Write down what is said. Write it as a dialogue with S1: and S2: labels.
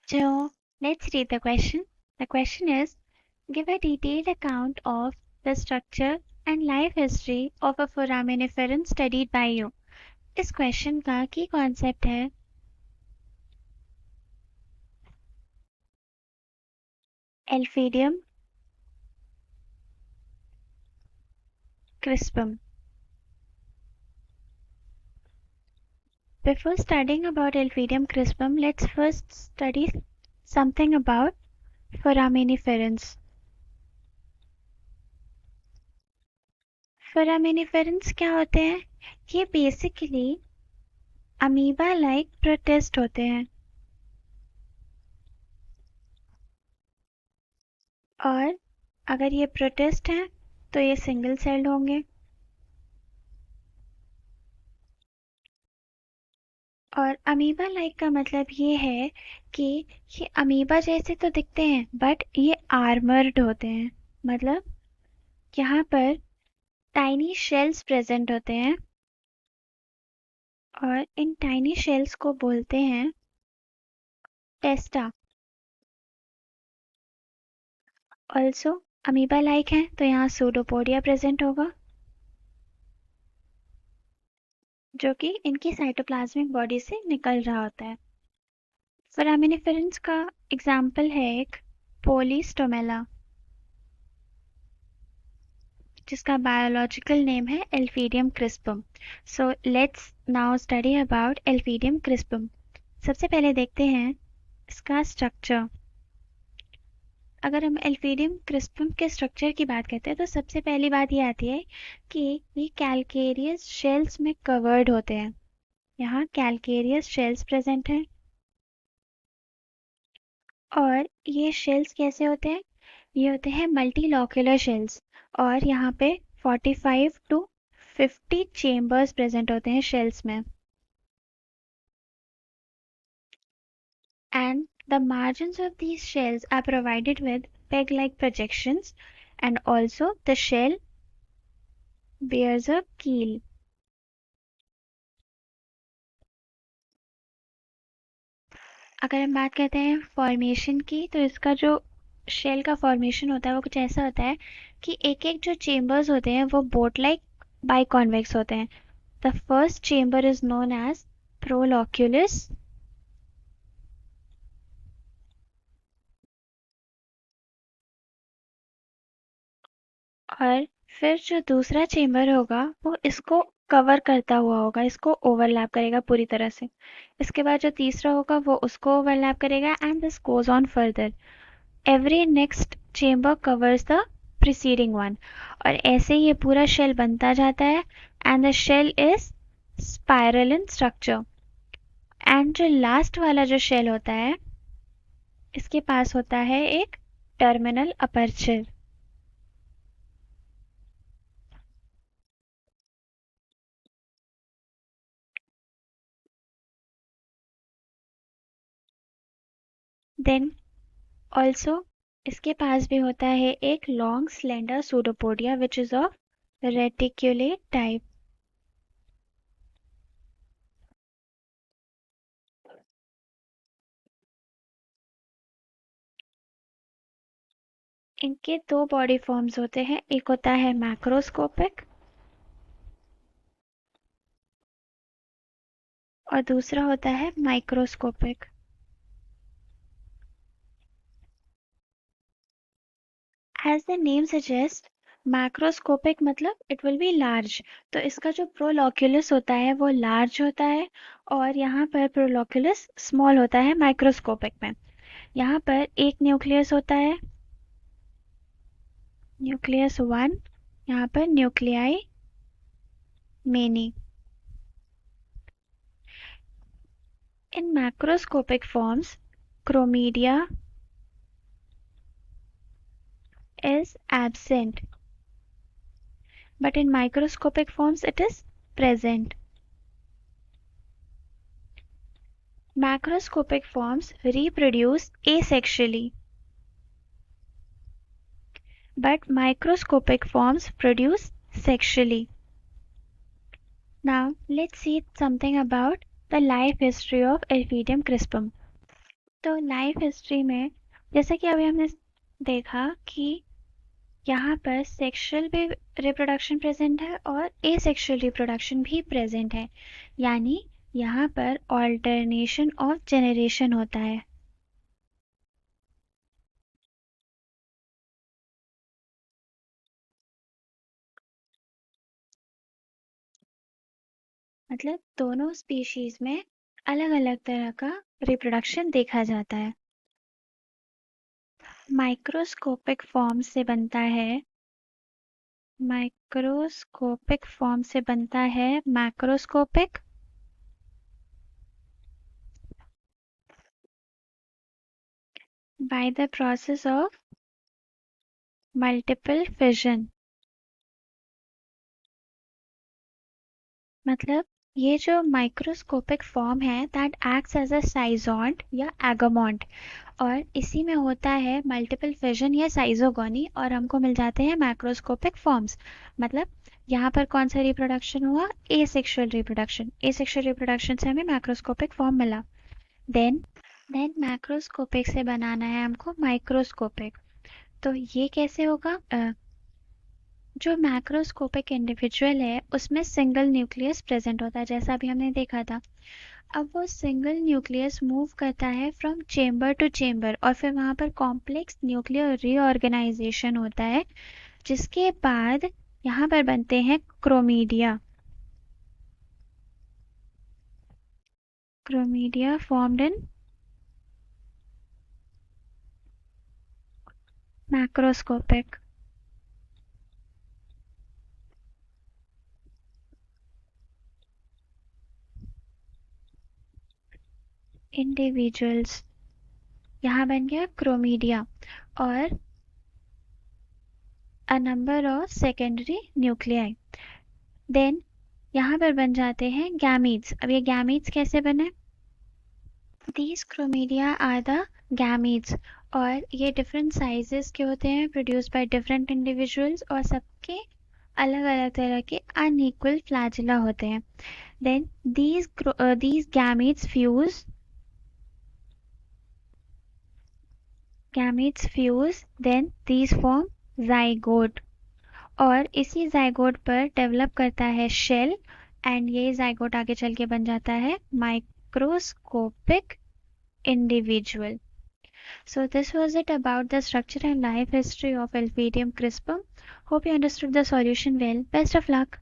S1: So let's read the question. The question is, give a detailed account of the structure and life history of a foraminiferum studied by you. इस question का की concept है एल्फीडियम crispum. Before studying about Elphidium crispum, let's first study something about foraminiferans. Foraminiferans क्या होते हैं? ये basically amoeba like protist होते हैं और अगर ये प्रोटिस्ट हैं तो ये सिंगल सेल्ड होंगे और अमीबा लाइक का मतलब ये है कि ये अमीबा जैसे तो दिखते हैं बट ये आर्मर्ड होते हैं। मतलब यहाँ पर टाइनी शेल्स प्रेजेंट होते हैं और इन टाइनी शेल्स को बोलते हैं टेस्टा। ऑल्सो अमीबा लाइक है तो यहाँ सूडोपोडिया प्रेजेंट होगा जो कि इनकी साइटोप्लाज्मिक बॉडी से निकल रहा होता है। फोरामिनिफेरेंस का एग्जाम्पल है एक पोलीस्टोमेला जिसका बायोलॉजिकल नेम है Elphidium crispum. So let's now study about Elphidium crispum. सबसे पहले देखते हैं इसका स्ट्रक्चर। अगर हम एल्फीडियम क्रिस्पम के स्ट्रक्चर की बात करते हैं तो सबसे पहली बात ये आती है कि ये कैलकेरियस शेल्स में कवर्ड होते हैं। यहाँ कैलकेरियस शेल्स प्रेजेंट हैं और ये शेल्स कैसे होते हैं? ये होते हैं मल्टीलॉक्यूलर शेल्स और यहाँ पे 45 to 50 चेम्बर्स प्रेजेंट होते हैं शेल्स में। And the margins of these shells are provided with peg-like projections and also the shell bears a keel. अगर हम बात करते हैं फॉर्मेशन की तो इसका जो शेल का फॉर्मेशन होता है वो कुछ ऐसा होता है कि एक एक जो चेम्बर्स होते हैं वो बोट लाइक बाइकॉन्वेक्स होते हैं। The first chamber is known as proloculus और फिर जो दूसरा चेम्बर होगा वो इसको कवर करता हुआ होगा, इसको ओवरलैप करेगा पूरी तरह से। इसके बाद जो तीसरा होगा वो उसको ओवरलैप करेगा and this goes on further. Every next chamber covers the preceding one और ऐसे ये पूरा शेल बनता जाता है and the shell is spiral in structure. And जो लास्ट वाला जो शेल होता है इसके पास होता है एक टर्मिनल अपर्चर। देन ऑल्सो इसके पास भी होता है एक long slender pseudopodia which is of reticulate type. इनके दो बॉडी फॉर्म्स होते हैं, एक होता है मैक्रोस्कोपिक और दूसरा होता है microscopic. As the name suggest macroscopic मतलब इट विल बी लार्ज, तो इसका जो प्रोलॉक्यूलस होता है वो लार्ज होता है और यहाँ पर प्रोलॉक्यूलस स्मॉल होता है माइक्रोस्कोपिक में। यहाँ पर एक न्यूक्लियस होता है, न्यूक्लियस 1, यहाँ पर nuclei many. In macroscopic forms, chromidia is absent, but in microscopic forms it is present. Macroscopic forms reproduce asexually, but microscopic forms produce sexually. Now let's see something about the life history of Elphidium crispum. तो life history में जैसे कि अभी हमने देखा कि यहाँ पर सेक्सुअल भी रिप्रोडक्शन प्रेजेंट है और एसेक्सुअल रिप्रोडक्शन भी प्रेजेंट है, यानी यहाँ पर ऑल्टरनेशन ऑफ जेनरेशन होता है। मतलब दोनों स्पीशीज में अलग अलग तरह का रिप्रोडक्शन देखा जाता है। माइक्रोस्कोपिक फॉर्म से बनता है माइक्रोस्कोपिक फॉर्म से बनता है macroscopic, by the process of multiple fission. मतलब ये जो माइक्रोस्कोपिक फॉर्म है that acts as a schizont या एगामॉन्ट, और इसी में होता है मल्टीपल फिजन या साइजोगोनी, और हमको मिल जाते हैं मैक्रोस्कोपिक फॉर्म्स। मतलब यहाँ पर कौन सा रिप्रोडक्शन हुआ, एसेक्सुअल रिप्रोडक्शन, एसेक्सुअल रिप्रोडक्शन से हमें मैक्रोस्कोपिक फॉर्म मिला। देन मैक्रोस्कोपिक से बनाना है हमको माइक्रोस्कोपिक। तो ये कैसे होगा, जो मैक्रोस्कोपिक इंडिविजुअल है उसमें सिंगल न्यूक्लियस प्रेजेंट होता है, जैसा अभी हमने देखा था। अब वो सिंगल न्यूक्लियस मूव करता है फ्रॉम चेम्बर टू चेम्बर, और फिर वहाँ पर कॉम्प्लेक्स न्यूक्लियर रीऑर्गेनाइजेशन होता है, जिसके बाद यहाँ पर बनते हैं chromidia. Chromidia formed in macroscopic. Individuals, यहाँ बन गया क्रोमीडिया, और a number of secondary nuclei. Then यहाँ पर बन जाते हैं गैमीट्स। अब ये गैमीट्स कैसे बने, दीज क्रोमीडिया आर द गैमीट्स, और ये डिफरेंट साइजेस के होते हैं, प्रोड्यूस बाय डिफरेंट इंडिविजुअल्स, और सबके अलग अलग तरह के अनइक्वल फ्लैजिला होते हैं। Then these gametes fuse, then these form zygote, और इसी zygote पर डेवलप करता है शेल, एंड ये zygote आगे चल के बन जाता है microscopic individual. So this was it about the structure and life history of Alphidium crispum. Hope you understood the solution well. Best of luck.